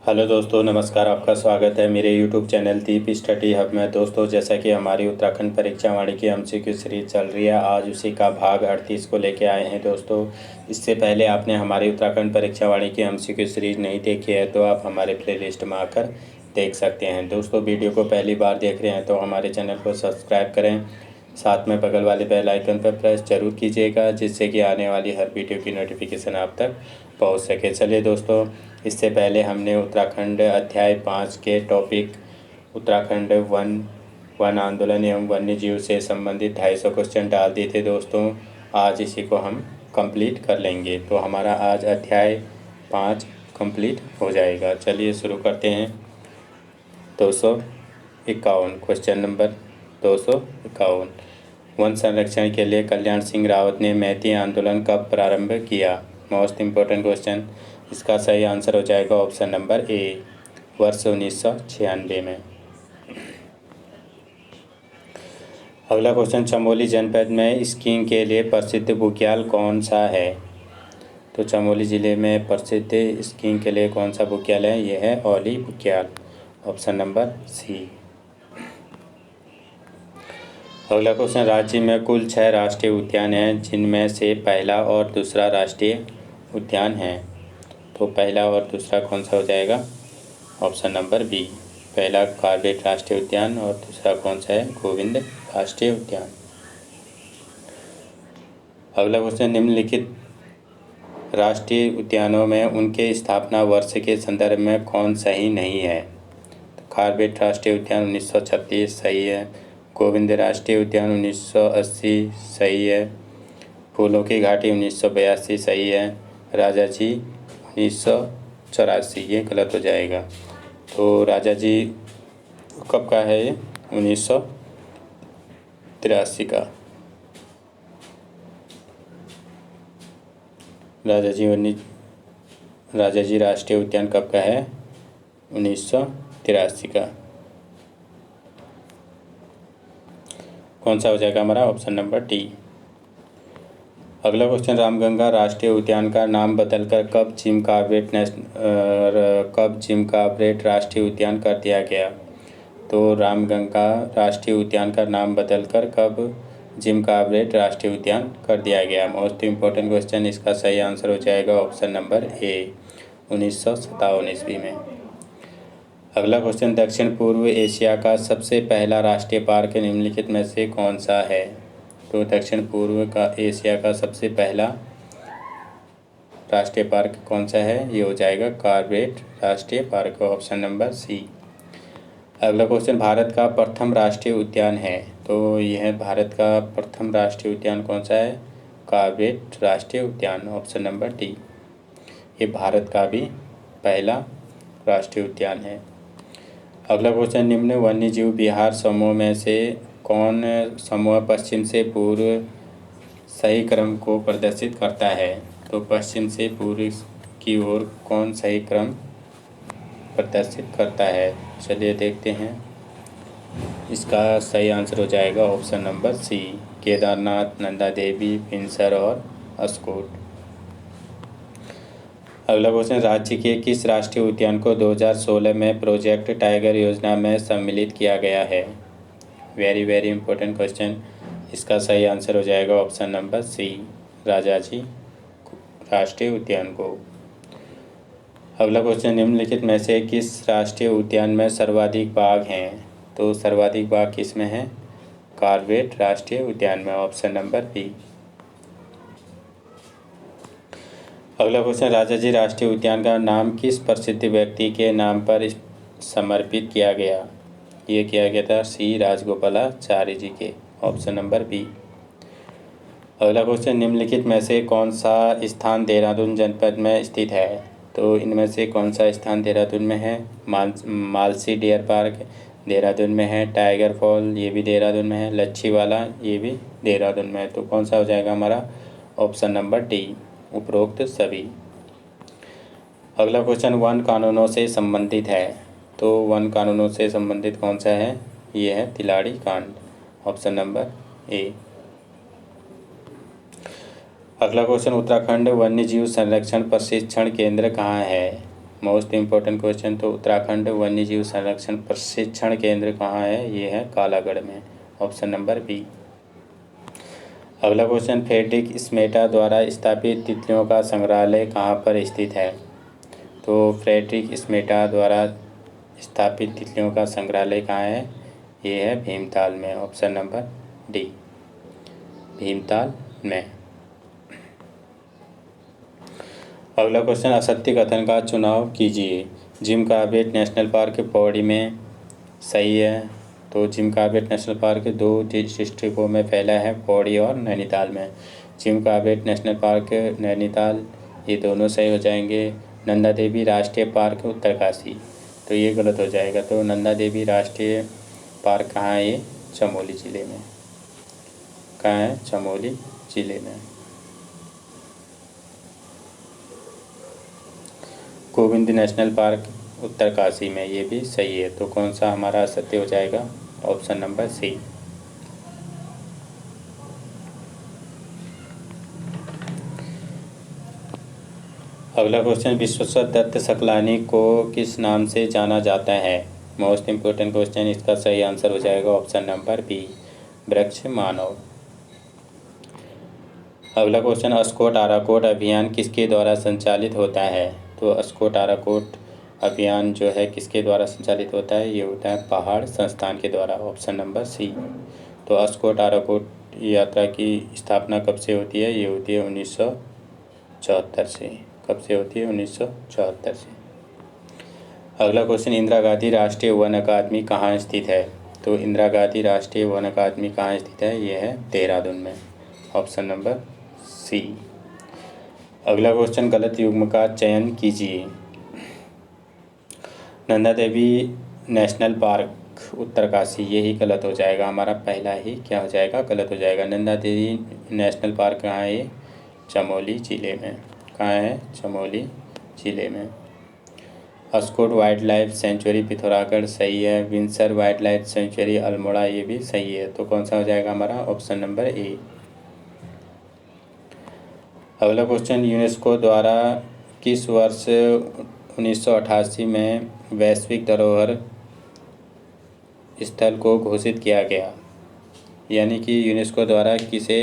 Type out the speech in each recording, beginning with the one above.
Hello दोस्तों, नमस्कार। आपका स्वागत है मेरे यूट्यूब चैनल दीप स्टडी हब में। दोस्तों, जैसा कि हमारी उत्तराखंड परीक्षा वाणी की एमसीक्यू सीरीज चल रही है, आज उसी का भाग 38 को लेके आए हैं। दोस्तों, इससे पहले आपने हमारी उत्तराखंड परीक्षा वाणी की एमसीक्यू सीरीज नहीं देखी है तो आप हमारे प्लेलिस्ट में आकर देख सकते हैं। दोस्तों, वीडियो को पहली बार देख रहे हैं तो हमारे चैनल को सब्सक्राइब करें, साथ में बगल वाले बेल आइकन पर प्रेस जरूर कीजिएगा, जिससे कि आने वाली हर वीडियो की नोटिफिकेशन आप तक पहुंच सके। चलिए दोस्तों, इससे पहले हमने उत्तराखंड अध्याय 5 के टॉपिक उत्तराखंड वन आंदोलन एवं वन्य जीव से संबंधित 250 क्वेश्चन डाल दिए थे। दोस्तों, आज इसी को हम कंप्लीट कर लेंगे तो हमारा आज अध्याय 5 कंप्लीट हो जाएगा। चलिए शुरू करते हैं। 251 क्वेश्चन नंबर 251। वन संरक्षण के लिए कल्याण सिंह रावत ने मैती आंदोलन कब प्रारंभ किया? Most important question. इसका सही आंसर हो जाएगा ऑप्शन नंबर ए, वर्ष 1996 में। अगला क्वेश्चन, चमोली जनपद में स्कीइंग के लिए प्रसिद्ध बुग्याल कौन सा है? तो चमोली ज़िले में प्रसिद्ध स्कीइंग के लिए कौन सा बुग्याल है? यह है औली बुग्याल, ऑप्शन नंबर सी। अगला क्वेश्चन, राज्य में कुल 6 राष्ट्रीय उद्यान हैं, जिनमें से पहला और दूसरा राष्ट्रीय उद्यान है। तो पहला और दूसरा कौन सा हो जाएगा? ऑप्शन नंबर बी, पहला कॉर्बेट राष्ट्रीय उद्यान और दूसरा कौन सा है? गोविंद राष्ट्रीय उद्यान। अगला क्वेश्चन, निम्नलिखित राष्ट्रीय उद्यानों में उनके स्थापना वर्ष के संदर्भ में कौन सही नहीं है? तो कॉर्बेट राष्ट्रीय उद्यान 1936 सही है, गोविंद राष्ट्रीय उद्यान 1980 सही है, फूलों की घाटी 1982 सही है, राजा जी 1984 ये गलत हो जाएगा। तो राजा जी कब का है? ये 1983 का। राजा जी राष्ट्रीय उद्यान कब का है? 1983 का। कौन सा हो जाएगा हमारा? Option number D. अगला क्वेश्चन, रामगंगा राष्ट्रीय उद्यान का नाम बदलकर कब जिम कॉर्बेट राष्ट्रीय उद्यान कर दिया गया? तो रामगंगा राष्ट्रीय उद्यान का नाम बदलकर कब जिम कॉर्बेट राष्ट्रीय उद्यान कर दिया गया? Most important question. इसका सही आंसर हो जाएगा ऑप्शन नंबर ए, 1957 ईस्वी में। अगला क्वेश्चन, दक्षिण पूर्व एशिया का सबसे पहला राष्ट्रीय पार्क निम्नलिखित में से कौन सा है? तो दक्षिण पूर्व का एशिया का सबसे पहला राष्ट्रीय पार्क कौन सा है? ये हो जाएगा कॉर्बेट राष्ट्रीय पार्क, ऑप्शन नंबर सी। अगला क्वेश्चन, भारत का प्रथम राष्ट्रीय उद्यान है, तो यह भारत का प्रथम राष्ट्रीय उद्यान कौन सा है? कॉर्बेट राष्ट्रीय उद्यान, ऑप्शन नंबर डी। ये भारत का भी पहला राष्ट्रीय उद्यान है। अगला क्वेश्चन, निम्न वन्य जीव विहार समूह में से कौन समूह पश्चिम से पूर्व सही क्रम को प्रदर्शित करता है? तो पश्चिम से पूर्व की ओर कौन सही क्रम प्रदर्शित करता है? चलिए देखते हैं। इसका सही आंसर हो जाएगा option number C, Kedarnath, Nanda Devi, Binsar और अस्कोट। अगला क्वेश्चन, राज्य के किस राष्ट्रीय उद्यान को 2016 में प्रोजेक्ट टाइगर योजना में सम्मिलित किया गया है? Very very important question. इसका सही आंसर हो जाएगा ऑप्शन नंबर सी, राजाजी राष्ट्रीय उद्यान को। अगला क्वेश्चन, निम्नलिखित में से किस राष्ट्रीय उद्यान में सर्वाधिक बाघ हैं? तो सर्वाधिक बाघ किस में है? कॉर्बेट राष्ट्रीय उद्यान में, ऑप्शन नंबर बी। अगला क्वेश्चन, राजाजी राष्ट्रीय उद्यान का नाम किस प्रसिद्ध व्यक्ति के नाम पर समर्पित किया गया? ये किया गया था सी, राजगोपालाचारी जी के, ऑप्शन नंबर बी। अगला क्वेश्चन, निम्नलिखित में से कौन सा स्थान देहरादून जनपद में स्थित है? तो इनमें से कौन सा स्थान देहरादून में है? मालसी डियर पार्क देहरादून में है, टाइगर फॉल ये भी देहरादून में है, लच्छीवाला ये भी देहरादून में है। तो कौन सा हो जाएगा हमारा? ऑप्शन नंबर डी, उपरोक्त सभी। अगला क्वेश्चन, वन कानूनों से संबंधित है, तो वन कानूनों से संबंधित कौन सा है? ये है तिलाड़ी कांड, ऑप्शन नंबर ए। अगला क्वेश्चन, उत्तराखंड वन्य जीव संरक्षण प्रशिक्षण केंद्र कहाँ है? मोस्ट इम्पोर्टेंट क्वेश्चन, तो उत्तराखंड वन्यजीव संरक्षण प्रशिक्षण केंद्र कहाँ है? ये है कालागढ़ में, ऑप्शन नंबर बी। अगला क्वेश्चन, फ्रेडरिक स्मेटा द्वारा स्थापित तितलियों का संग्रहालय कहाँ पर स्थित है? तो फ्रेडरिक स्मेटा द्वारा स्थापित तितलियों का संग्रहालय कहाँ है? ये है भीमताल में, ऑप्शन नंबर डी, भीमताल में। अगला क्वेश्चन, असत्य कथन का चुनाव कीजिए। Jim Corbett national park Pauri में सही है। तो जिम कॉर्बेट नेशनल पार्क 2 डिस्ट्रिक्टों में फैला है, पौड़ी और नैनीताल में। Jim Corbett national park Nainital, ये दोनों सही हो जाएंगे। नंदा देवी राष्ट्रीय पार्क उत्तरकाशी, तो ये गलत हो जाएगा। तो नंदा देवी राष्ट्रीय पार्क कहाँ है? ये चमोली ज़िले में। कहाँ है? चमोली ज़िले में। गोविंद नेशनल पार्क उत्तरकाशी में, ये भी सही है। तो कौन सा हमारा सत्य हो जाएगा? Option number C. अगला क्वेश्चन, विश्वनाथ दत्त सकलानी को किस नाम से जाना जाता है? मोस्ट इम्पोर्टेंट क्वेश्चन, इसका सही आंसर हो जाएगा ऑप्शन नंबर बी, वृक्ष मानव। अगला क्वेश्चन, अस्कोट आराकोट अभियान किसके द्वारा संचालित होता है? तो अस्कोट आराकोट अभियान जो है किसके द्वारा संचालित होता है? ये होता है पहाड़ संस्थान के द्वारा, ऑप्शन नंबर सी। तो अस्कोट आराकोट यात्रा की स्थापना कब से होती है? ये होती है 1974 से। कब से होती है? 1974 से। अगला क्वेश्चन, इंदिरा गांधी राष्ट्रीय वन अकादमी कहाँ स्थित है? तो इंदिरा गांधी राष्ट्रीय वन अकादमी कहाँ स्थित है? ये है देहरादून में, ऑप्शन नंबर सी। अगला क्वेश्चन, गलत युग्म का चयन कीजिए। नंदा देवी नेशनल पार्क उत्तरकाशी, यही गलत हो जाएगा हमारा, पहला ही क्या हो जाएगा? गलत हो जाएगा। नंदा देवी नेशनल पार्क कहाँ है? ये चमोली ज़िले में। कहाँ है? चमोली ज़िले में। Askot wild life sanctuary Pithoragarh सही है। Windsor wild life sanctuary Almora, ये भी सही है। तो कौन सा हो जाएगा हमारा? Option number A. अगला क्वेश्चन, यूनेस्को द्वारा किस वर्ष 1988 में वैश्विक धरोहर स्थल को घोषित किया गया? यानी कि यूनेस्को द्वारा किसे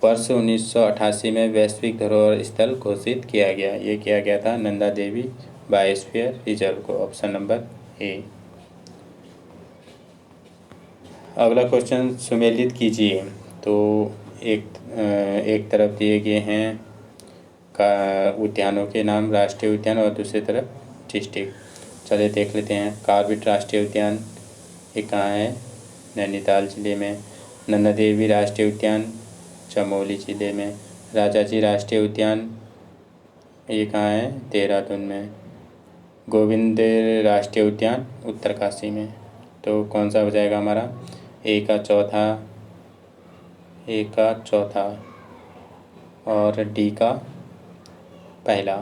वर्ष 1988 में वैश्विक धरोहर स्थल घोषित किया गया? ये किया गया था नंदा देवी बायोस्फीयर रिजर्व को, ऑप्शन नंबर ए। अगला क्वेश्चन, सुमेलित कीजिए। तो एक तरफ दिए गए हैं का उद्यानों के नाम, राष्ट्रीय उद्यान, और दूसरी तरफ डिस्ट्रिक्ट। चलिए देख लेते हैं। कॉर्बेट राष्ट्रीय उद्यान ये कहाँ है? नैनीताल ज़िले में। नंदा देवी राष्ट्रीय उद्यान चमोली ज़िले में। राजाजी राष्ट्रीय उद्यान ये कहाँ है? देहरादून में। गोविंद राष्ट्रीय उद्यान उत्तरकाशी में। तो कौन सा हो जाएगा हमारा? ए का चौथा और डी का पहला।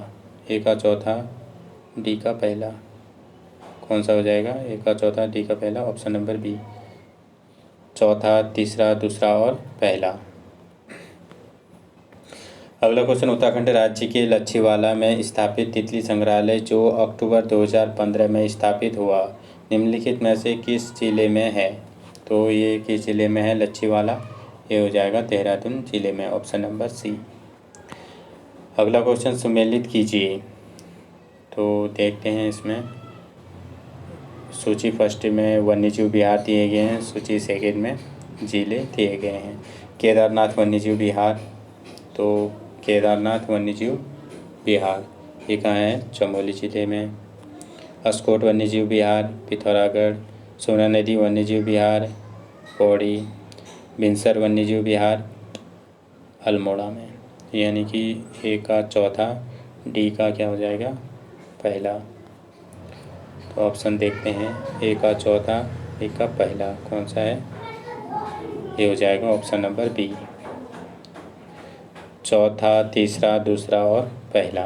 ए का चौथा, डी का पहला, कौन सा हो जाएगा? ए का चौथा, डी का पहला, ऑप्शन नंबर बी। चौथा, तीसरा, दूसरा और पहला। अगला क्वेश्चन, उत्तराखंड राज्य के लच्छीवाला में स्थापित तितली संग्रहालय जो अक्टूबर 2015 में स्थापित हुआ, निम्नलिखित में से किस जिले में है? तो ये किस जिले में है? लच्छीवाला, ये हो जाएगा देहरादून जिले में, ऑप्शन नंबर सी। अगला क्वेश्चन, सुमेलित कीजिए। तो देखते हैं इसमें सूची फर्स्ट में वन्यजीव विहार दिए गए हैं, सूची सेकंड में जिले दिए गए हैं। केदारनाथ वन्यजीव विहार, तो केदारनाथ वन्यजीव विहार ये कहाँ है? चमोली ज़िले में। अस्कोट वन्यजीव विहार पिथौरागढ़। सोना नदी वन्यजीव विहार पौड़ी। बिनसर वन्यजीव विहार अल्मोड़ा में। यानी कि ए का चौथा, डी का क्या हो जाएगा? पहला। तो ऑप्शन देखते हैं, ए का चौथा, ए का पहला, कौन सा है? ये हो जाएगा ऑप्शन नंबर बी, चौथा, तीसरा, दूसरा और पहला।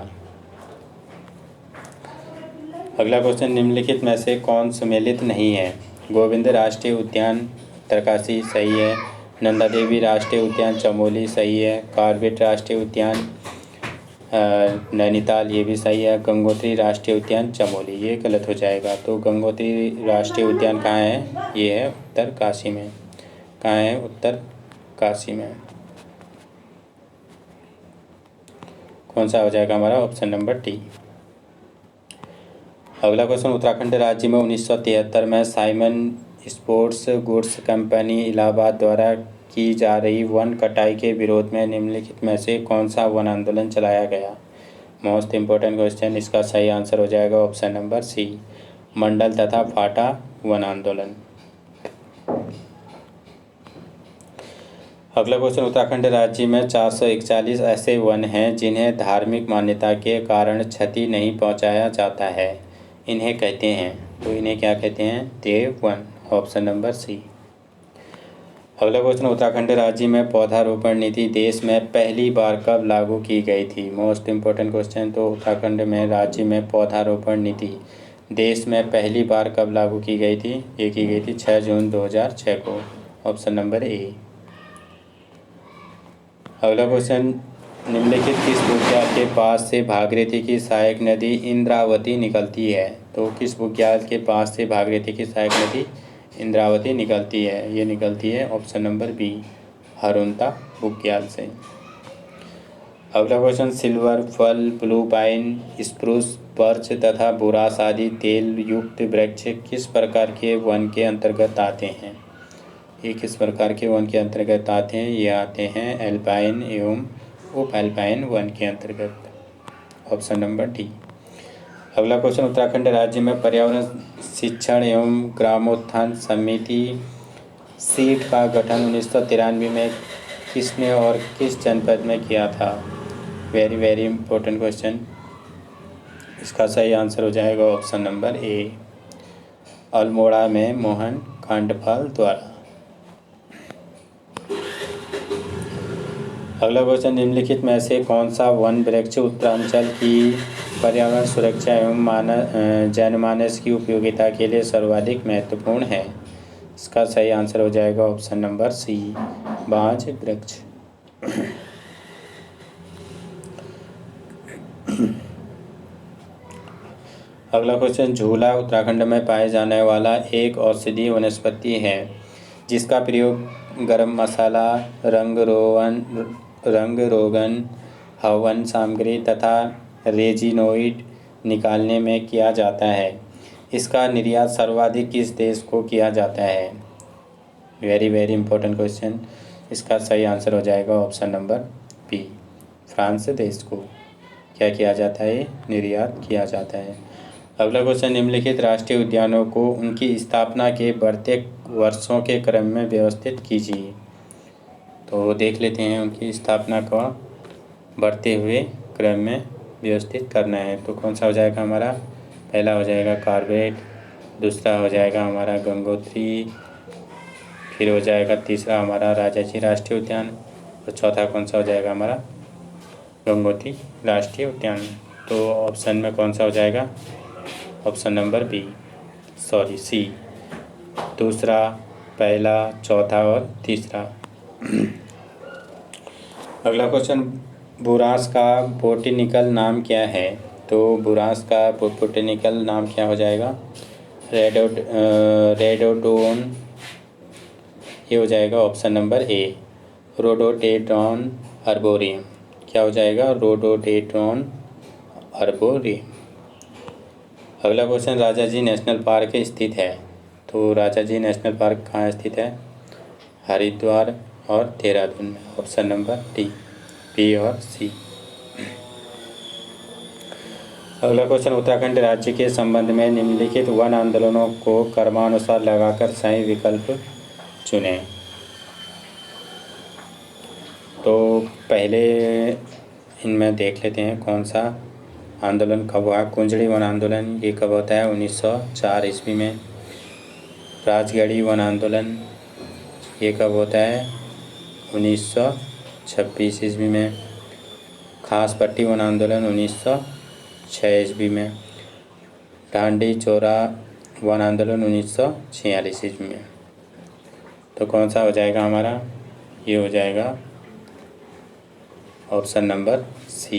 अगला क्वेश्चन, निम्नलिखित में से कौन सम्मिलित नहीं है? गोविंद राष्ट्रीय उद्यान उत्तरकाशी सही है। नंदा देवी राष्ट्रीय उद्यान चमोली सही है। कॉर्बेट राष्ट्रीय उद्यान नैनीताल ये भी सही है। गंगोत्री राष्ट्रीय उद्यान चमोली ये गलत हो जाएगा। तो गंगोत्री राष्ट्रीय उद्यान कहाँ है? ये है उत्तरकाशी में। कहाँ है? उत्तरकाशी में। कौन सा हो जाएगा हमारा? Option number D. अगला क्वेश्चन, उत्तराखंड राज्य में 1973 में Simon sports goods company Allahabad द्वारा की जा रही वन कटाई के विरोध में निम्नलिखित में से कौन सा वन आंदोलन चलाया गया? Most important question. इसका सही आंसर हो जाएगा ऑप्शन नंबर सी, मंडल तथा फाटा वन आंदोलन। अगला क्वेश्चन, उत्तराखंड राज्य में 441 ऐसे वन हैं जिन्हें धार्मिक मान्यता के कारण क्षति नहीं पहुंचाया जाता है, इन्हें कहते हैं। तो इन्हें क्या कहते हैं? देव वन। Option number C. अगला क्वेश्चन, उत्तराखंड राज्य में पौधारोपण नीति देश में पहली बार कब लागू की गई थी? Most important question. तो उत्तराखंड में राज्य में पौधारोपण नीति देश में पहली बार कब लागू की गई थी? ये की गई थी 6 जून 2006 को। Option number A. अगला क्वेश्चन, निम्नलिखित किस बुग्याल के पास से भागीरथी की सहायक नदी इंद्रावती निकलती है? तो किस बुग्याल के पास से भागीरथी की सहायक नदी इंद्रावती निकलती है? ये निकलती है ऑप्शन नंबर बी, हरुंता बुग्याल से। अगला क्वेश्चन, सिल्वर फल, ब्लू पाइन, स्प्रूस, बर्च तथा बुरास आदि तेल युक्त वृक्ष किस प्रकार के वन के अंतर्गत आते हैं? ये किस प्रकार के वन के अंतर्गत आते हैं? ये आते हैं एल्पाइन एवं उप एल्पाइन वन के अंतर्गत। Option number D. अगला क्वेश्चन, उत्तराखंड राज्य में पर्यावरण शिक्षण एवं ग्रामोत्थान समिति सीट का गठन 1993 में किसने और किस जनपद में किया था? Very very important question. इसका सही आंसर हो जाएगा ऑप्शन नंबर ए, अल्मोड़ा में मोहन कांडपाल द्वारा। अगला क्वेश्चन, निम्नलिखित में से कौन सा वन वृक्ष उत्तरांचल की पर्यावरण सुरक्षा एवं जनमानस की उपयोगिता के लिए सर्वाधिक महत्वपूर्ण है? इसका सही आंसर हो जाएगा ऑप्शन नंबर सी, बांज वृक्ष। अगला क्वेश्चन, झूला उत्तराखंड में पाए जाने वाला एक औषधीय वनस्पति है जिसका प्रयोग गरम मसाला, रंग रोगन, हवन सामग्री तथा रेजिनोइड निकालने में किया जाता है। इसका निर्यात सर्वाधिक किस देश को किया जाता है? Very very important question. इसका सही आंसर हो जाएगा ऑप्शन नंबर बी, फ्रांस देश को क्या किया जाता है? निर्यात किया जाता है। अगला क्वेश्चन, निम्नलिखित राष्ट्रीय उद्यानों को उनकी स्थापना के बढ़ते वर्षों के क्रम में व्यवस्थित कीजिए। तो देख लेते हैं उनकी स्थापना का बढ़ते हुए क्रम में व्यवस्थित करना है। तो कौन सा हो जाएगा हमारा? पहला हो जाएगा कॉर्बेट, दूसरा हो जाएगा हमारा गंगोत्री, फिर हो जाएगा तीसरा हमारा राजाजी राष्ट्रीय उद्यान, और चौथा कौन सा हो जाएगा हमारा? गंगोत्री राष्ट्रीय उद्यान। तो ऑप्शन में कौन सा हो जाएगा? Option number B, sorry C, दूसरा, पहला, चौथा और तीसरा। अगला क्वेश्चन, बुरांस का बोटेनिकल नाम क्या है? तो बुरांस का बोटेनिकल नाम क्या हो जाएगा? रेडोडोन। ये हो जाएगा option number A, rhododendron arboreum. क्या हो जाएगा? Rhododendron arboreum. अगला क्वेश्चन, राजाजी नेशनल पार्क स्थित है। तो राजाजी नेशनल पार्क कहाँ स्थित है? हरिद्वार और देहरादून में। ऑप्शन नंबर डी, बी और सी। अगला क्वेश्चन, उत्तराखंड राज्य के संबंध में निम्नलिखित वन आंदोलनों को क्रमानुसार लगाकर सही विकल्प चुनें। तो पहले इनमें देख लेते हैं कौन सा आंदोलन कब हुआ। कुंजड़ी वन आंदोलन ये कब होता है? 1904 ईस्वी में। राजगढ़ी वन आंदोलन ये कब होता है? 1926 ईस्वी में। खास पट्टी वन आंदोलन 1906 ईस्वी में। डांडी चौरा वन आंदोलन 1946 ईस्वी में। तो कौन सा हो जाएगा हमारा? ये हो जाएगा ऑप्शन नंबर सी,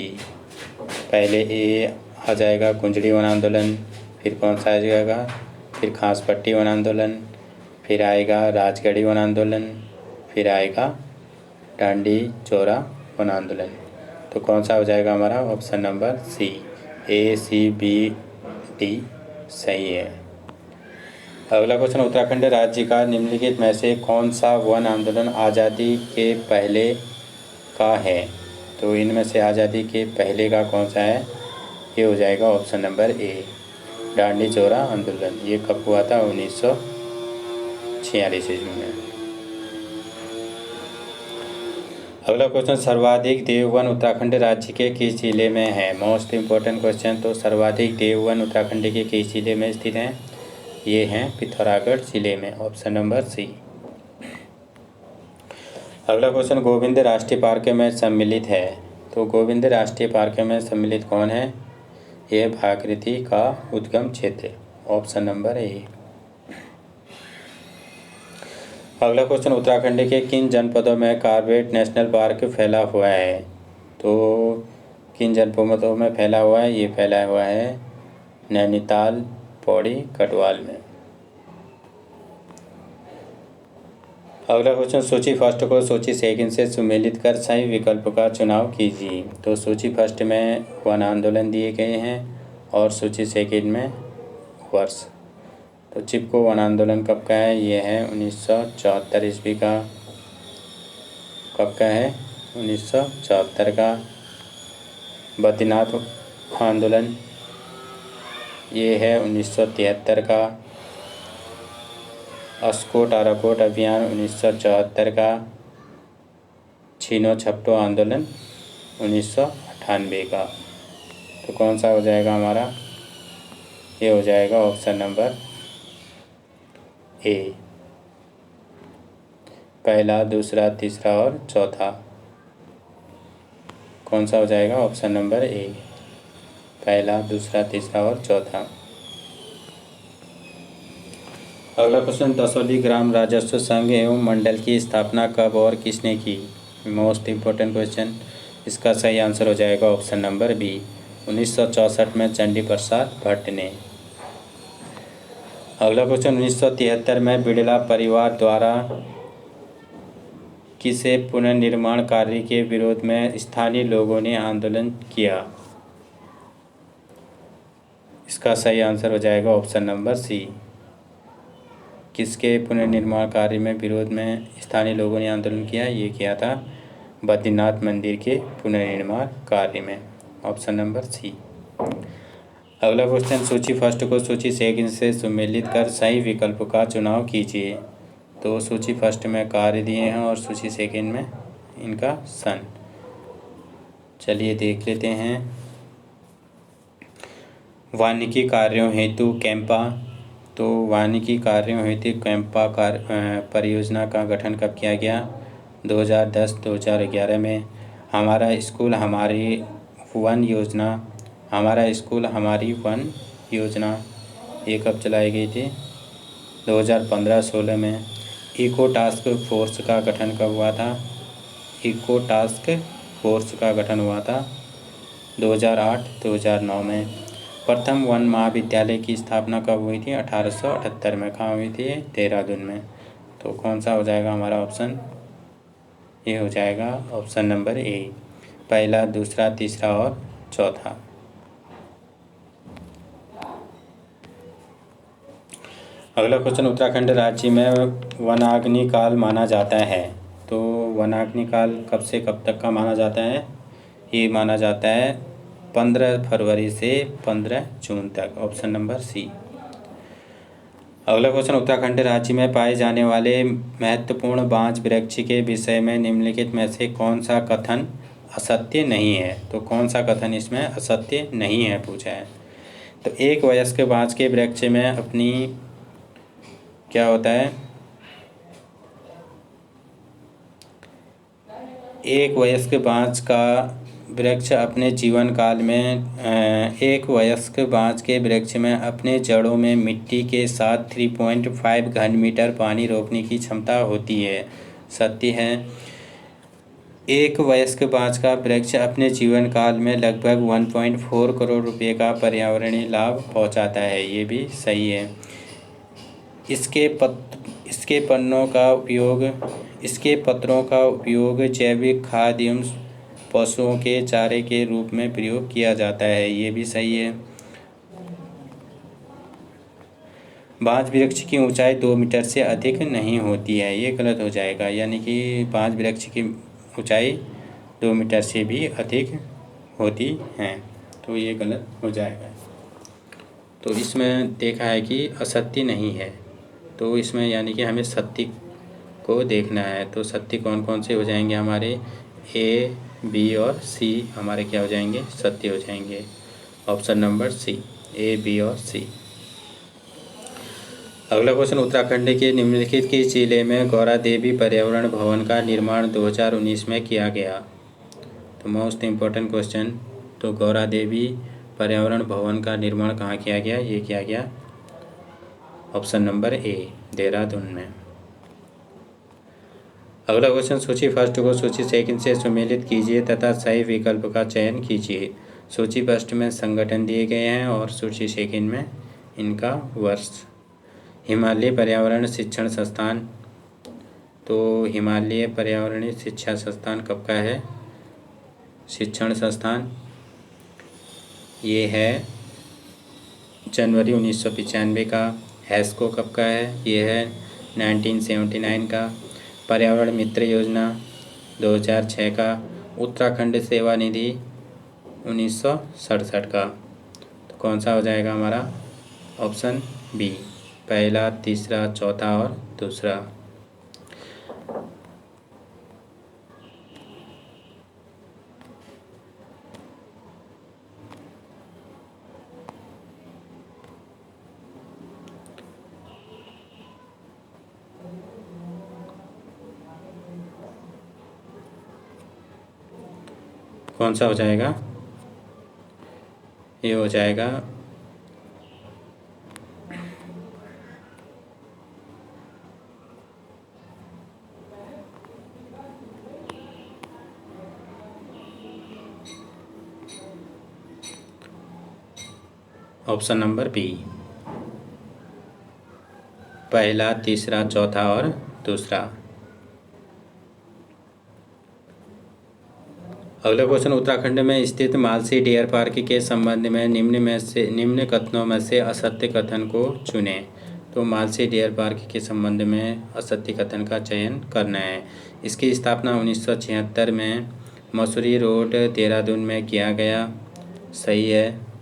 पहले ए आ जाएगा कुंजड़ी वन आंदोलन, फिर कौन सा आ जाएगा, फिर खासपट्टी वन आंदोलन, फिर आएगा राजगढ़ी वन आंदोलन, फिर आएगा डांडी चौरा वन आंदोलन। तो कौन सा हो जाएगा हमारा ऑप्शन नंबर सी, ए सी बी डी सही है। अगला क्वेश्चन, उत्तराखंड राज्य का निम्नलिखित में से कौन सा वन आंदोलन आज़ादी के पहले का है। तो इनमें से आज़ादी के पहले का कौन सा है, ये हो जाएगा ऑप्शन नंबर ए, डांडी चौरा आंदोलन। ये कब हुआ था, 1946 ईस्वी में। अगला क्वेश्चन, सर्वाधिक देववन उत्तराखंड राज्य के किस जिले में है। Most important question. तो सर्वाधिक देववन उत्तराखंड के किस जिले में स्थित हैं, ये हैं पिथौरागढ़ जिले में, ऑप्शन नंबर सी। अगला क्वेश्चन, गोविंद राष्ट्रीय पार्क में सम्मिलित है। तो गोविंद राष्ट्रीय पार्क में सम्मिलित कौन है, ये भागीरथी का उद्गम क्षेत्र, ऑप्शन नंबर ए। अगला क्वेश्चन, उत्तराखंड के किन जनपदों में कॉर्बेट नेशनल पार्क फैला हुआ है। तो किन जनपदों में फैला हुआ है, ये फैला हुआ है नैनीताल, पौड़ी, गढ़वाल में। अगला क्वेश्चन, सूची फर्स्ट को सूची सेकंड से सुमेलित कर सही विकल्प का चुनाव कीजिए। तो सूची फर्स्ट में वन आंदोलन दिए गए हैं और सूची सेकंड में वर्ष। तो चिपको वन आंदोलन कब का है, ये है 1974 ईस्वी का। कब का है, 1974 का। बद्रीनाथ आंदोलन ये है 1973 का। अस्कोट आराकोट अभियान 1974 का। छीनो झपटो आंदोलन 1998 का। तो कौन सा हो जाएगा हमारा, ये हो जाएगा ऑप्शन नंबर ए, पहला, दूसरा, तीसरा और चौथा। कौन सा हो जाएगा ऑप्शन नंबर ए, पहला, दूसरा, तीसरा और चौथा। अगला क्वेश्चन, दसौली ग्राम राजस्व संघ एवं मंडल की स्थापना कब और किसने की। Most important question. इसका सही आंसर हो जाएगा ऑप्शन नंबर बी, 1964 में चंडी प्रसाद भट्ट ने। अगला क्वेश्चन, 1973 में बिड़ला परिवार द्वारा किसे पुनर्निर्माण कार्य के विरोध में स्थानीय लोगों ने आंदोलन किया। इसका सही आंसर हो जाएगा ऑप्शन नंबर सी, किसके पुनर्निर्माण कार्य में विरोध में स्थानीय लोगों ने आंदोलन किया, ये किया था बद्रीनाथ मंदिर के पुनर्निर्माण कार्य में, ऑप्शन नंबर सी। अगला क्वेश्चन, सूची फर्स्ट को सूची सेकंड से सुमेलित कर सही विकल्प का चुनाव कीजिए। तो सूची फर्स्ट में कार्य दिए हैं और सूची सेकंड में इनका सन। चलिए देख लेते हैं। वानिकी कार्यों हेतु कैंपा। तो वानिकी कार्यों हेतु कैंपा परियोजना का गठन कब किया गया, 2010-2011 में। हमारा स्कूल हमारी वन योजना, हमारा स्कूल हमारी वन योजना ये कब चलाई गई थी, 2015-16 में। इको टास्क फोर्स का गठन कब हुआ था, इको टास्क फोर्स का गठन हुआ था 2008-2009 में। प्रथम वन महाविद्यालय की स्थापना कब हुई थी, 1878 में। कहाँ हुई थी, देहरादून में। तो कौन सा हो जाएगा हमारा ऑप्शन, ये हो जाएगा ऑप्शन नंबर ए, पहला, दूसरा, तीसरा और चौथा। अगला क्वेश्चन, उत्तराखंड राज्य में वनाग्नि काल माना जाता है। तो वनाग्नि काल कब से कब तक का माना जाता है, ये माना जाता है 15 फरवरी से 15 जून तक, ऑप्शन नंबर सी। अगला क्वेश्चन, उत्तराखंड राज्य में पाए जाने वाले महत्वपूर्ण बांज वृक्ष के विषय में निम्नलिखित में से कौन सा कथन असत्य नहीं है। तो कौन सा कथन इसमें असत्य नहीं है पूछा है। तो एक वयस्क बांज के वृक्ष में अपनी क्या होता है, एक वयस्क बांज का वृक्ष अपने जीवन काल में एक वयस्क बांज के वृक्ष में अपने जड़ों में मिट्टी के साथ 3.5 घन मीटर पानी रोकने की क्षमता होती है। सत्य है। एक वयस्क बाँस का वृक्ष अपने जीवन काल में लगभग 1.4 करोड़ रुपए का पर्यावरणीय लाभ पहुंचाता है। ये भी सही है। इसके पन्नों का उपयोग इसके पत्रों का उपयोग जैविक खाद एवं पशुओं के चारे के रूप में प्रयोग किया जाता है। ये भी सही है। बाँस वृक्ष की ऊंचाई 2 मीटर से अधिक नहीं होती है। ये गलत हो जाएगा, यानी कि बाँस वृक्ष की ऊंचाई 2 मीटर से भी अधिक होती है, तो ये गलत हो जाएगा। तो इसमें देखा है कि असत्य नहीं है, तो इसमें यानी कि हमें सत्य को देखना है। तो सत्य कौन कौन से हो जाएंगे हमारे? ए, बी और सी हमारे क्या हो जाएंगे? सत्य हो जाएंगे। ऑप्शन नंबर सी, ए, बी और सी। अगला क्वेश्चन, उत्तराखंड के निम्नलिखित किस जिले में गौरा देवी पर्यावरण भवन का निर्माण 2019 में किया गया? तो मोस्ट इम्पोर्टेंट क्वेश्चन, तो गौरा देवी पर्यावरण भवन का निर्माण कहाँ किया गया? ये किया गया ऑप्शन नंबर ए, देहरादून में। अगला क्वेश्चन, सूची फर्स्ट को सूची सेकंड से सुमेलित कीजिए तथा सही विकल्प का चयन कीजिए। सूची फर्स्ट में संगठन दिए गए हैं और सूची सेकंड में इनका वर्ष। हिमालय पर्यावरण शिक्षण संस्थान, तो हिमालय पर्यावरणीय शिक्षा संस्थान कब का है? शिक्षण संस्थान ये है जनवरी 1995 का। हैस्को कब का है? ये है 1979 का। पर्यावरण मित्र योजना 2006 का। उत्तराखंड सेवा निधि 1967 का। तो कौन सा हो जाएगा हमारा? ऑप्शन बी, पहला, तीसरा, चौथा और दूसरा। कौन सा हो जाएगा? ये हो जाएगा ऑप्शन नंबर बी, पहला, तीसरा, चौथा और दूसरा। अगला क्वेश्चन, उत्तराखंड में स्थित मालसी डियर पार्क के संबंध में निम्न कथनों में से असत्य कथन को चुनें। तो मालसी डियर पार्क के संबंध में असत्य कथन का चयन करना है। इसकी स्थापना 1976 में मसूरी रोड, देहरादून में किया गया। सही है।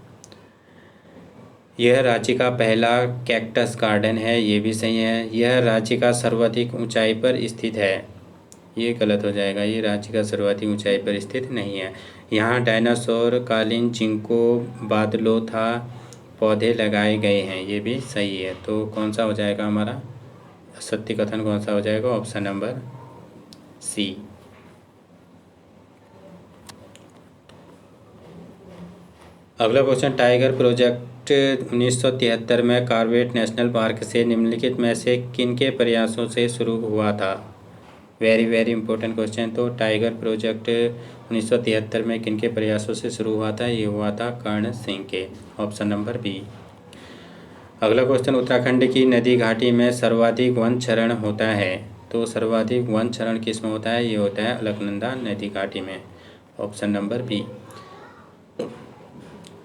यह राज्य का पहला कैक्टस गार्डन है। ये भी सही है। यह राज्य का सर्वाधिक ऊंचाई पर स्थित है। ये गलत हो जाएगा, ये राज्य का सर्वाधिक ऊंचाई पर स्थित नहीं है। यहाँ डायनासोर, कालीन, जिंको, बादलों था पौधे लगाए गए हैं। ये भी सही है। तो कौन सा हो जाएगा हमारा सत्य कथन? कौन सा हो जाएगा? Option number C. अगला क्वेश्चन, टाइगर प्रोजेक्ट 1973 में कॉर्बेट नेशनल पार्क से निम्नलिखित में से किनके प्रयासों से शुरू हुआ था? Very very important question. तो टाइगर प्रोजेक्ट 1973 में किनके प्रयासों से शुरू हुआ था? ये हुआ था कर्ण सिंह के। Option number B. अगला क्वेश्चन, उत्तराखंड की नदी घाटी में सर्वाधिक वन क्षरण होता है। तो सर्वाधिक वन क्षरण किस में होता है? ये होता है अलकनंदा नदी घाटी में। Option number B.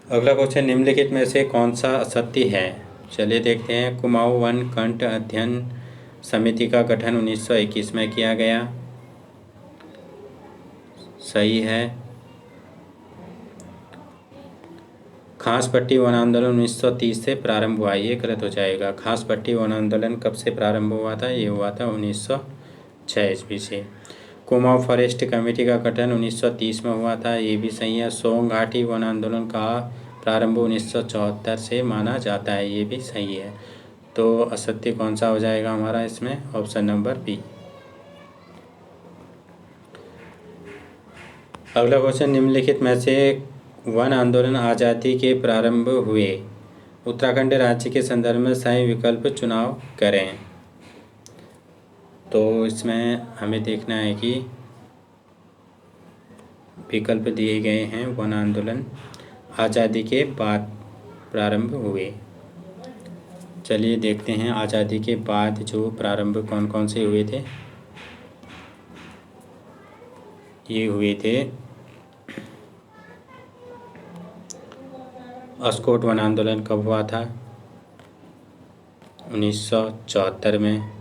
अगला क्वेश्चन, निम्नलिखित में से कौन सा असत्य है? चलिए देखते हैं। कुमाऊं वन कंट अध्ययन समिति का गठन 1921 में किया गया। सही है। खास पट्टी वन आंदोलन 1930 से प्रारंभ हुआ। ये गलत हो जाएगा। खास पट्टी वन आंदोलन कब से प्रारंभ हुआ था? ये हुआ था 1906 ईस्वी से। कुमाऊं फॉरेस्ट कमेटी का गठन 1930 में हुआ था। ये भी सही है। सोंग घाटी वन आंदोलन का प्रारंभ 1974 से माना जाता है। ये भी सही है। तो असत्य कौन सा हो जाएगा हमारा इसमें? Option number B. अगला क्वेश्चन, निम्नलिखित में से वन आंदोलन आज़ादी के प्रारंभ हुए उत्तराखंड राज्य के संदर्भ में सही विकल्प चुनाव करें। तो इसमें हमें देखना है कि विकल्प दिए गए हैं। वन आंदोलन आज़ादी के बाद प्रारंभ हुए। चलिए देखते हैं आज़ादी के बाद जो प्रारंभ कौन कौन से हुए थे। ये हुए थे अस्कोट वन आंदोलन कब हुआ था? 1974 में,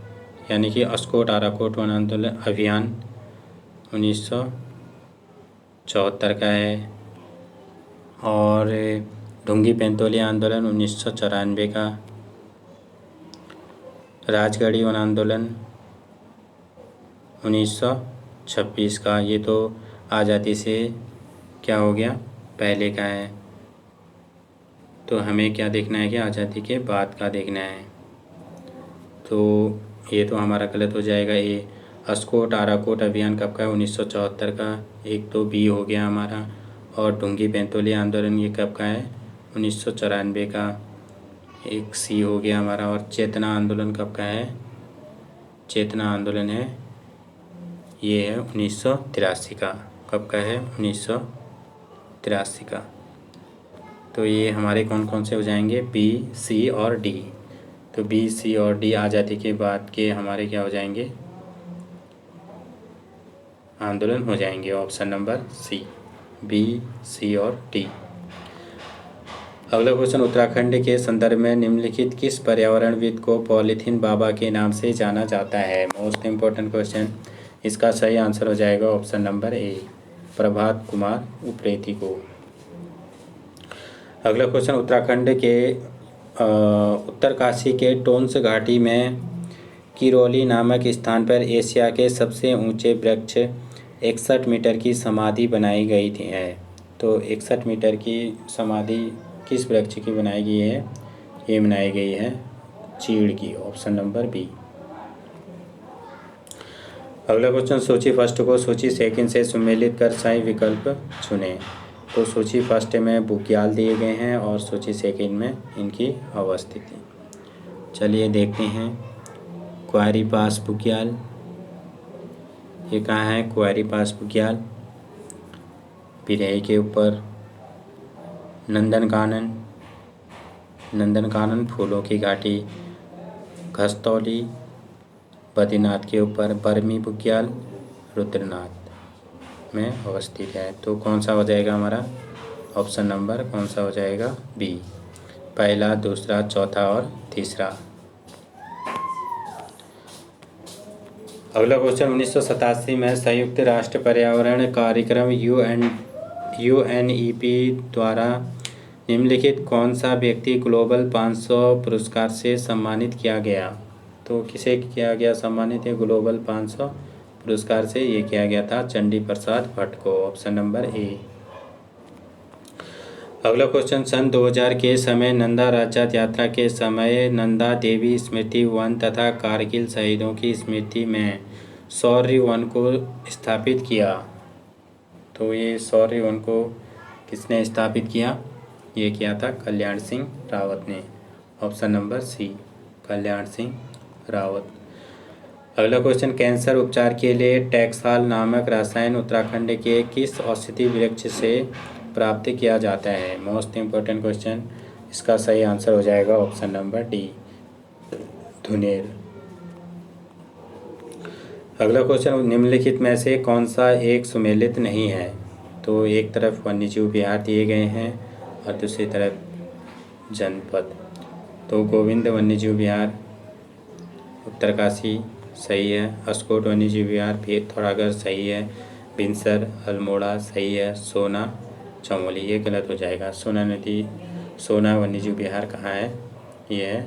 यानी कि अस्कोट आराकोट वन आंदोलन अभियान 1974 का है। और ढुंगी पेंतोली आंदोलन 1994 का। राजगढ़ी वन आंदोलन 1926 का। ये तो आज़ादी से क्या हो गया, पहले का है। तो हमें क्या देखना है कि आज़ादी के बाद का देखना है। तो ये तो हमारा गलत हो जाएगा। ये अस्कोट आराकोट अभियान कब का है? 1974 का। एक तो बी हो गया हमारा। और ढुंगी पेंतोली आंदोलन ये कब का है? 1994 का। एक सी हो गया हमारा। और चेतना आंदोलन कब का है? चेतना आंदोलन है, ये है 1983 का। कब का है? 1983 का। तो ये हमारे कौन कौन से हो जाएंगे? बी, सी और डी। तो बी, सी और डी आज़ादी के बाद के हमारे क्या हो जाएंगे? आंदोलन हो जाएंगे। ऑप्शन नंबर सी, बी, सी और डी। अगला क्वेश्चन, उत्तराखंड के संदर्भ में निम्नलिखित किस पर्यावरणविद को पॉलीथीन बाबा के नाम से जाना जाता है? Most important question. इसका सही आंसर हो जाएगा option number A, Prabhat Kumar Upreti को। अगला क्वेश्चन, उत्तराखंड के उत्तरकाशी के टोंस घाटी में किरोली नामक स्थान पर एशिया के सबसे ऊंचे वृक्ष 61 मीटर की समाधि बनाई गई थी है। तो 61 मीटर की समाधि किस वृक्ष की बनाई गई है? ये बनाई गई है चीड़ की। Option number B. अगला क्वेश्चन, सूची फर्स्ट को सूची सेकंड से सुमेलित कर सही विकल्प चुनें। तो सूची फर्स्ट में बुग्याल दिए गए हैं और सूची सेकंड में इनकी अवस्थिति। चलिए देखते हैं। क्वारी पास बुग्याल, ये कहाँ है? क्वारी पास बुग्याल। बिरही के ऊपर। नंदनकानन, नंदनकानन फूलों की घाटी। घस्तौली बद्रीनाथ के ऊपर। बर्मी बुग्याल रुद्रनाथ में अवस्थित है। तो कौन सा हो जाएगा हमारा? ऑप्शन नंबर कौन सा हो जाएगा? बी, पहला, दूसरा, चौथा और तीसरा। अगला क्वेश्चन, 1987 में संयुक्त राष्ट्र पर्यावरण कार्यक्रम UNEP द्वारा निम्नलिखित कौन सा व्यक्ति ग्लोबल 500 पुरस्कार से सम्मानित किया गया? तो किसे किया गया सम्मानित है ग्लोबल 500 पुरस्कार से? ये किया गया था चंडी प्रसाद भट्ट को। Option number A. अगला क्वेश्चन, सन 2000 के समय नंदा राज्य यात्रा के समय नंदा देवी स्मृति वन तथा कारगिल शहीदों की स्मृति में शौर्य वन को स्थापित किया। तो ये शौर्य वन को किसने स्थापित किया? ये किया था कल्याण सिंह रावत ने। ऑप्शन नंबर सी, कल्याण सिंह रावत। अगला क्वेश्चन, कैंसर उपचार के लिए टैक्साल नामक रसायन उत्तराखंड के किस औषधि वृक्ष से प्राप्त किया जाता है? Most important question. इसका सही आंसर हो जाएगा ऑप्शन नंबर डी, धुनेर। अगला क्वेश्चन, निम्नलिखित में से कौन सा एक सुमेलित नहीं है? तो एक तरफ वन्यजीव विहार दिए गए हैं और दूसरी तरफ जनपद। तो गोविंद वन्यजीव विहार उत्तरकाशी सही है। अस्कोट वन्यजीव विहार पिथौरागढ़ सही है। बिनसर अल्मोड़ा सही है। सोना चमोली ये गलत हो जाएगा। सोना वन्यजीव विहार कहाँ है? ये है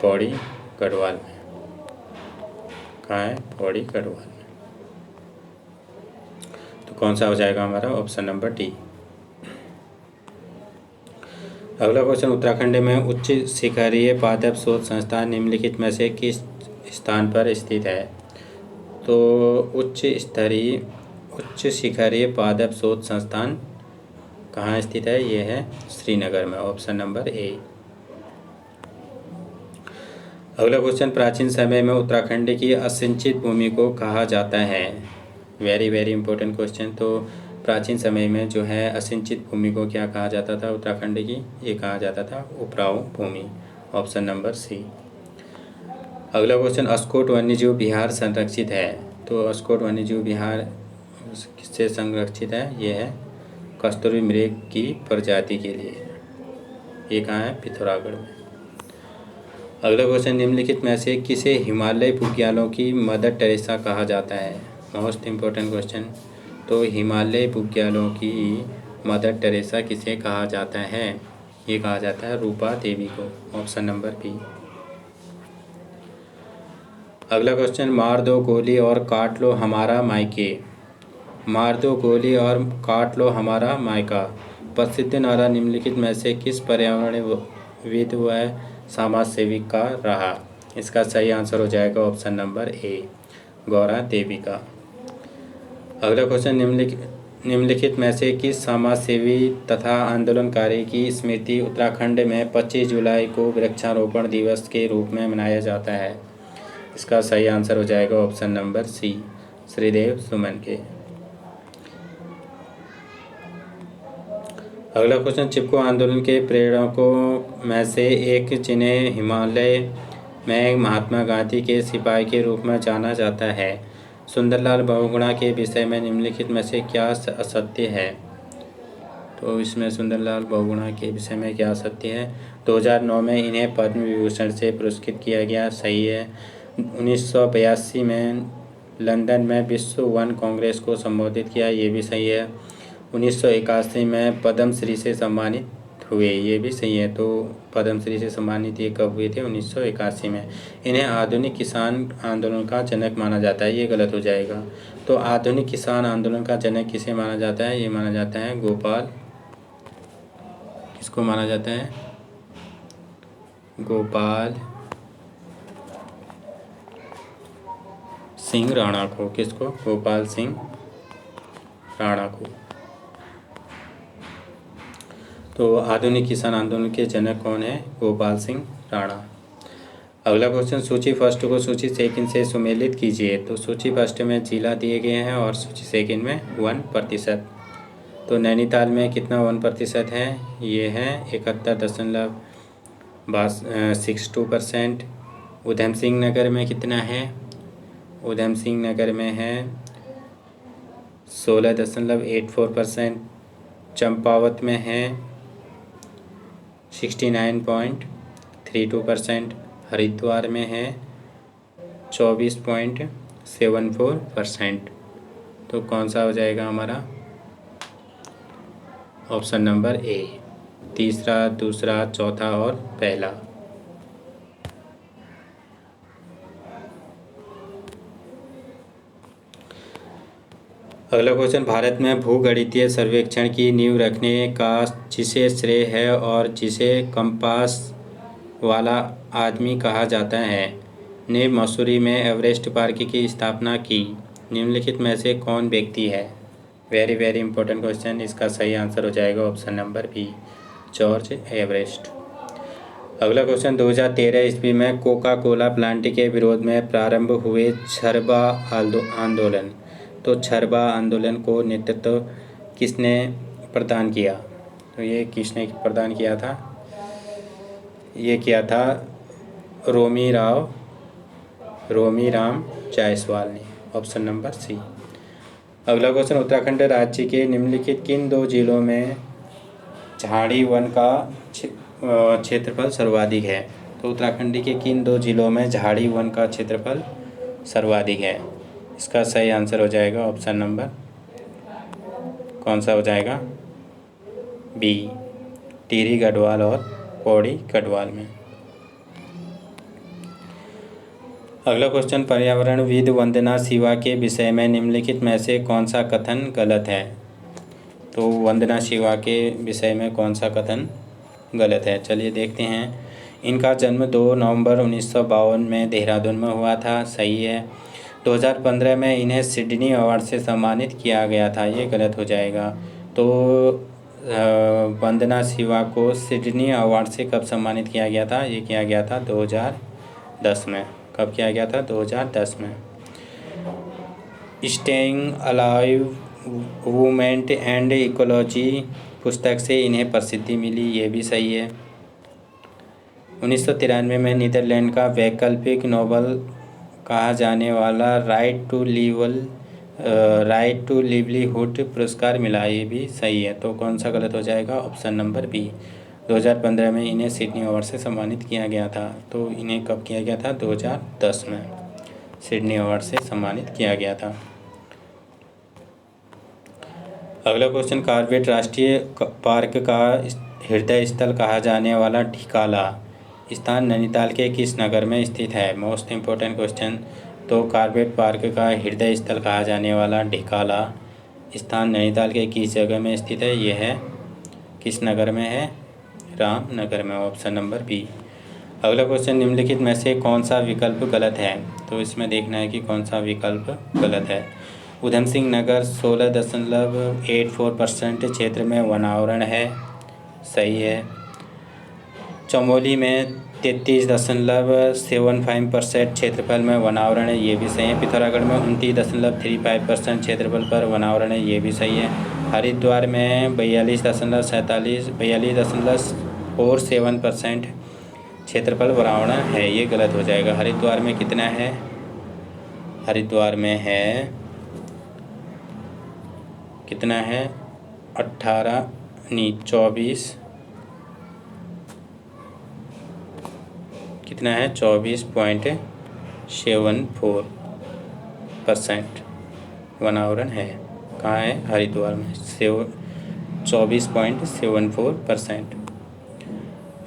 पौड़ी गढ़वाल में। कहाँ है? पौड़ी गढ़वाल में। तो कौन सा हो जाएगा हमारा? Option number D. अगला क्वेश्चन, उत्तराखंड में उच्च शिखरीय पादप शोध संस्थान निम्नलिखित में से किस स्थान पर स्थित है? तो उच्च शिखरीय पादप शोध संस्थान कहाँ स्थित है? ये है श्रीनगर में। Option number A. अगला क्वेश्चन, प्राचीन समय में उत्तराखंड की असिंचित भूमि को कहा जाता है? Very very important question. तो प्राचीन समय में जो है असिंचित भूमि को क्या कहा जाता था उत्तराखंड की? ये कहा जाता था उपराऊ भूमि। Option number C. अगला क्वेश्चन, अस्कोट वन्यजीव विहार संरक्षित है। तो अस्कोट वन्यजीव विहार किससे संरक्षित है? ये है कस्तूरी मृग की प्रजाति के लिए। ये कहाँ है? पिथौरागढ़ में। अगला क्वेश्चन, निम्नलिखित में से किसे हिमालय बुग्यालों की मदर टेरेसा कहा जाता है? Most important question. तो हिमालय बुग्यालों की मदर टेरेसा किसे कहा जाता है? ये कहा जाता है रूपा देवी को। Option number B. अगला क्वेश्चन, मार दो गोली और काट लो हमारा मायके। मार दो गोली और काट लो हमारा मायका प्रसिद्ध नारा निम्नलिखित में से किस पर्यावरणविद व समाज सेविका रहा? इसका सही आंसर हो जाएगा option number A, Gaura Devi का। अगला क्वेश्चन, निम्नलिखित में से किस समाज सेवी तथा आंदोलनकारी की स्मृति उत्तराखंड में 25 जुलाई को वृक्षारोपण दिवस के रूप में मनाया जाता है? इसका सही आंसर हो जाएगा ऑप्शन नंबर सी, श्रीदेव सुमन के। अगला क्वेश्चन, चिपको आंदोलन के प्रेरकों में से एक जिन्हें हिमालय में महात्मा गांधी के सिपाही के रूप में जाना जाता है, सुंदरलाल बहुगुणा के विषय में निम्नलिखित में से क्या असत्य है? तो इसमें सुंदरलाल बहुगुणा के विषय में क्या असत्य है? 2009 में इन्हें पद्म विभूषण से पुरस्कृत किया गया, सही है। 1982 में लंदन में विश्व वन कांग्रेस को संबोधित किया, ये भी सही है। 1981 में पद्मश्री से सम्मानित हुए, ये भी सही है। तो पद्मश्री से सम्मानित ये कब हुए थे? 1981 में। इन्हें आधुनिक किसान आंदोलन का जनक माना जाता है, ये गलत हो जाएगा। तो आधुनिक किसान आंदोलन का जनक किसे माना जाता है? ये माना जाता है गोपाल, किसको माना जाता है? गोपाल सिंह राणा को। किसको? गोपाल सिंह राणा को। तो आधुनिक किसान आंदोलन के जनक कौन है? गोपाल सिंह राणा। अगला क्वेश्चन, सूची फर्स्ट को सूची सेकंड से सुमेलित कीजिए। तो सूची फर्स्ट में जिला दिए गए हैं और सूची सेकंड में 1%। तो नैनीताल में कितना 1% है? ये है 71.62%। उधम सिंह नगर में कितना है? उधम सिंह नगर में है 16.84%। चंपावत में है 69.32%। हरिद्वार में है 24.74%। तो कौन सा हो जाएगा हमारा? ऑप्शन नंबर ए, तीसरा, दूसरा, चौथा और पहला। अगला क्वेश्चन, भारत में भूगणितीय सर्वेक्षण की नींव रखने का जिसे श्रेय है और जिसे कंपास वाला आदमी कहा जाता है, ने मसूरी में एवरेस्ट पार्क की स्थापना की, निम्नलिखित में से कौन व्यक्ति है? Very very important question. इसका सही आंसर हो जाएगा option number B, George Everest. अगला क्वेश्चन, 2013 ईस्वी में कोका कोला प्लांट के विरोध में प्रारंभ हुए छरबा आंदोलन। तो छरबा आंदोलन को नेतृत्व किसने प्रदान किया? तो ये किसने प्रदान किया था? ये किया था रोमी राम जायसवाल ने। Option number C. अगला क्वेश्चन, उत्तराखंड राज्य के निम्नलिखित किन 2 जिलों में झाड़ी वन का क्षेत्रफल सर्वाधिक है? तो उत्तराखंड के किन 2 जिलों में झाड़ी वन का क्षेत्रफल सर्वाधिक है? इसका सही आंसर हो जाएगा ऑप्शन नंबर, कौन सा हो जाएगा? बी, टिहरी गढ़वाल और पौड़ी गढ़वाल में। अगला क्वेश्चन, पर्यावरणविद वंदना शिवा के विषय में निम्नलिखित में से कौन सा कथन गलत है? तो वंदना शिवा के विषय में कौन सा कथन गलत है? चलिए देखते हैं। इनका जन्म 2 नवंबर 1952 में देहरादून में हुआ था, सही है। 2015 में इन्हें सिडनी अवार्ड से सम्मानित किया गया था, ये गलत हो जाएगा। तो वंदना शिवा को सिडनी अवार्ड से कब सम्मानित किया गया था? ये किया गया था 2010 में। कब किया गया था? 2010 में। स्टेइंग अलाइव वुमेंट एंड इकोलॉजी पुस्तक से इन्हें प्रसिद्धि मिली, ये भी सही है। 1993 में नीदरलैंड का वैकल्पिक नोबेल कहा जाने वाला राइट टू लिवलीहुड पुरस्कार मिला, ये भी सही है। तो कौन सा गलत हो जाएगा? Option number B. 2015 में इन्हें सिडनी अवार्ड से सम्मानित किया गया था। तो इन्हें कब किया गया था? 2010 में सिडनी अवार्ड से सम्मानित किया गया था। अगला क्वेश्चन, कॉर्बेट राष्ट्रीय पार्क का हृदय स्थल कहा जाने वाला ढिकाला स्थान नैनीताल के किस नगर में स्थित है? Most important question. तो कॉर्बेट पार्क का हृदय स्थल कहा जाने वाला ढिकाला स्थान नैनीताल के किस जगह में स्थित है? यह है किस नगर में है? रामनगर में, ऑप्शन नंबर बी। अगला क्वेश्चन, निम्नलिखित में से कौन सा विकल्प गलत है? तो इसमें देखना है कि कौन सा विकल्प गलत है। उधम सिंह नगर 16.84% क्षेत्र में वनावरण है, सही है। चमोली में 33.75% क्षेत्रफल में वनावरण है, ये भी सही है। पिथौरागढ़ में 29.35% क्षेत्रफल पर वनावरण है, ये भी सही है। हरिद्वार में 42.47% क्षेत्रफल वनावरण है, ये गलत हो जाएगा। हरिद्वार में कितना है? हरिद्वार में है कितना है? 24 कितना है? 24.74% वनावरण है। कहाँ है? हरिद्वार में 24.74%।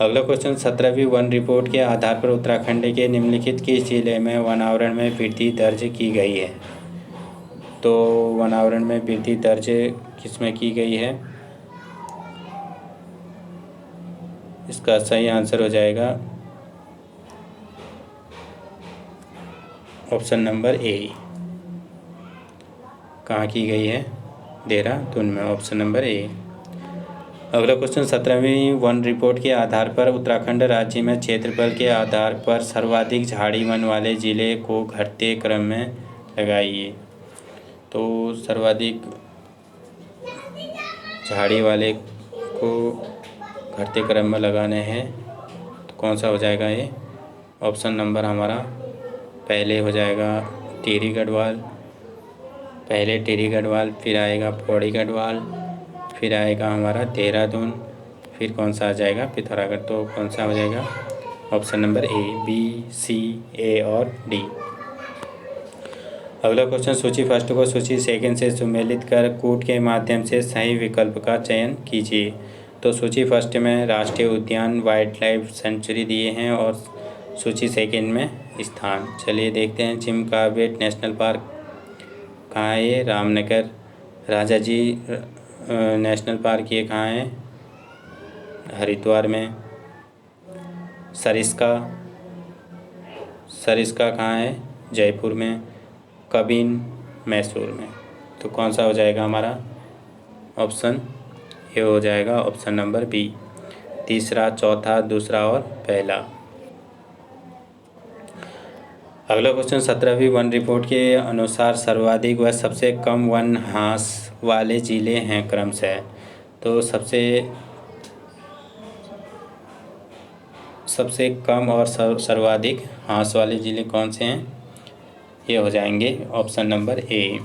अगला क्वेश्चन, 17वीं वन रिपोर्ट के आधार पर उत्तराखंड के निम्नलिखित किस जिले में वनावरण में वृद्धि दर्ज की गई है? तो वनावरण में वृद्धि दर्ज किस में की गई है? इसका सही आंसर हो जाएगा ऑप्शन नंबर ए। कहाँ की गई है? देहरादून में, ऑप्शन नंबर ए। अगला क्वेश्चन, 17वीं वन रिपोर्ट के आधार पर उत्तराखंड राज्य में क्षेत्रफल के आधार पर सर्वाधिक झाड़ी वन वाले जिले को घटते क्रम में लगाइए। तो सर्वाधिक झाड़ी वाले को घटते क्रम में लगाने हैं, तो कौन सा हो जाएगा ये? ऑप्शन नंबर हमारा पहले हो जाएगा टिहरी गढ़वाल, पहले टिहरी गढ़वाल, फिर आएगा पौड़ी गढ़वाल, फिर आएगा हमारा देहरादून, फिर कौन सा आ जाएगा? पिथौरागढ़। तो कौन सा हो जाएगा? ऑप्शन नंबर ए, बी, सी, ए और डी। अगला क्वेश्चन, सूची फर्स्ट को सूची सेकंड से सम्मिलित कर कूट के माध्यम से सही विकल्प का चयन कीजिए। तो सूची फर्स्ट में राष्ट्रीय उद्यान वाइल्ड लाइफ सेंचुरी दिए हैं और सूची सेकंड में स्थान। चलिए देखते हैं। जिम कॉर्बेट नेशनल पार्क कहाँ है? ये रामनगर। राजा जी नेशनल पार्क ये कहाँ है? हरिद्वार में। सरिस्का कहाँ है? जयपुर में। कबिन मैसूर में। तो कौन सा हो जाएगा हमारा? ऑप्शन ये हो जाएगा ऑप्शन नंबर बी। तीसरा, चौथा, दूसरा और पहला। अगला क्वेश्चन, 17वीं वन रिपोर्ट के अनुसार सर्वाधिक व सबसे कम वन ह्रास वाले जिले हैं क्रमशः। तो सबसे कम और सर्वाधिक ह्रास वाले जिले कौन से हैं? ये हो जाएंगे option number A,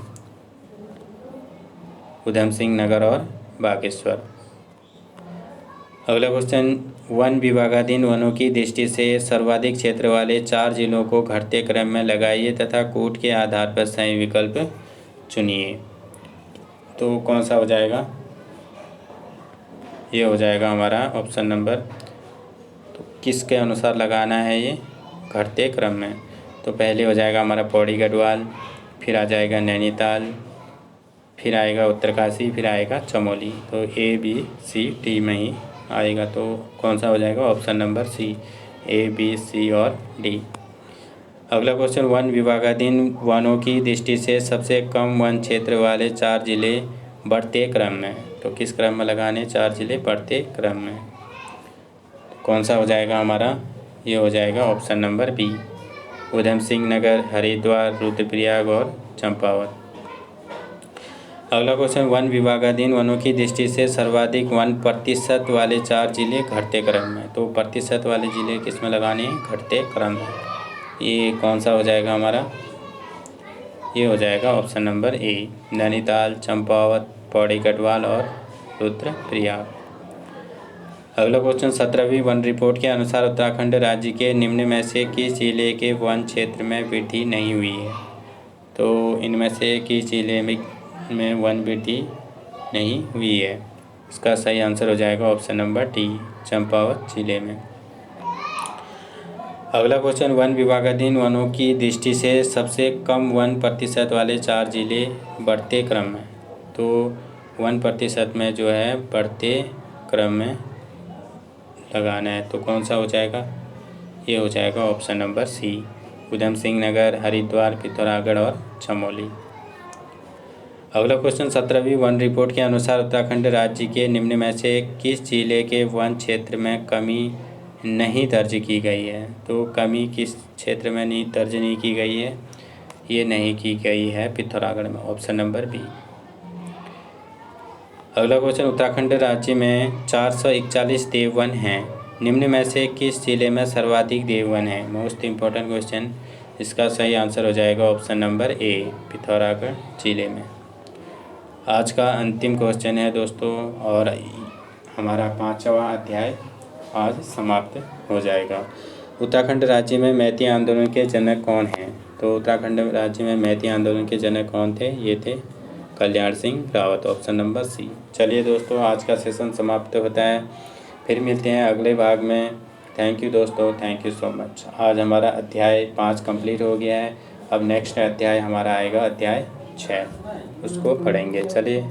Udham Singh Nagar और बागेश्वर। अगला क्वेश्चन, वन विभागाधीन वनों की दृष्टि से सर्वाधिक क्षेत्र वाले 4 जिलों को घटते क्रम में लगाइए तथा कूट के आधार पर सही विकल्प चुनिए। तो कौन सा हो जाएगा? ये हो जाएगा हमारा ऑप्शन नंबर। तो किसके अनुसार लगाना है ये? घटते क्रम में। तो पहले हो जाएगा हमारा पौड़ी गढ़वाल, फिर आ जाएगा नैनीताल, फिर आएगा उत्तरकाशी, फिर आएगा चमोली। तो ए, बी, सी, डी में ही आएगा। तो कौन सा हो जाएगा? ऑप्शन नंबर सी, ए, बी, सी और डी। अगला क्वेश्चन, वन विभागाधीन वनों की दृष्टि से सबसे कम वन क्षेत्र वाले 4 जिले बढ़ते क्रम में। तो किस क्रम में लगाने? 4 जिले बढ़ते क्रम में। कौन सा हो जाएगा हमारा? ये हो जाएगा option number B, Udham Singh Nagar, Haridwar, Rudraprayag और चंपावत। अगला क्वेश्चन, वन विभागाधीन वनों की दृष्टि से सर्वाधिक 1% वाले 4 जिले घटते क्रम में। तो प्रतिशत वाले जिले किस में लगाने हैं? घटते क्रम में। ये कौन सा हो जाएगा हमारा? ये हो जाएगा option number A, Nainital, Champawat, Pauri Garhwal और रुद्रप्रयाग। अगला क्वेश्चन, 17वीं वन रिपोर्ट के अनुसार उत्तराखंड राज्य के निम्न में से किस जिले के वन क्षेत्र में वृद्धि नहीं हुई है? तो इनमें से किस जिले में वन वृद्धि नहीं हुई है? इसका सही आंसर हो जाएगा ऑप्शन नंबर डी, चंपावत जिले में। अगला क्वेश्चन, वन विभागाधीन वनों की दृष्टि से सबसे कम 1% वाले 4 जिले बढ़ते क्रम में। तो 1% में जो है बढ़ते क्रम में लगाना है, तो कौन सा हो जाएगा? ये हो जाएगा ऑप्शन नंबर सी, उधम सिंह नगर, हरिद्वार, पिथौरागढ़ और चमोली। अगला क्वेश्चन, 17वीं वन रिपोर्ट के अनुसार उत्तराखंड राज्य के निम्न में से किस जिले के वन क्षेत्र में कमी नहीं दर्ज की गई है? तो कमी किस क्षेत्र में नहीं दर्ज नहीं की गई है? ये नहीं की गई है पिथौरागढ़ में, ऑप्शन नंबर बी। अगला क्वेश्चन, उत्तराखंड राज्य में 441 देववन हैं, निम्न में से किस जिले में सर्वाधिक देववन है? मोस्ट इम्पोर्टेंट क्वेश्चन, इसका सही आंसर हो जाएगा ऑप्शन नंबर ए, पिथौरागढ़ जिले में। आज का अंतिम क्वेश्चन है दोस्तों, और हमारा 5वां अध्याय आज समाप्त हो जाएगा। उत्तराखंड राज्य में मैती आंदोलन के जनक कौन हैं? तो उत्तराखंड राज्य में मैती आंदोलन के जनक कौन थे? ये थे Kalyan Singh Rawat, option number C. चलिए दोस्तों, आज का सेशन समाप्त होता है, फिर मिलते हैं अगले भाग में। थैंक यू दोस्तों, थैंक यू सो मच। आज हमारा अध्याय 5 कंप्लीट हो गया है। अब नेक्स्ट अध्याय हमारा आएगा अध्याय 6, उसको पढ़ेंगे। चलिए।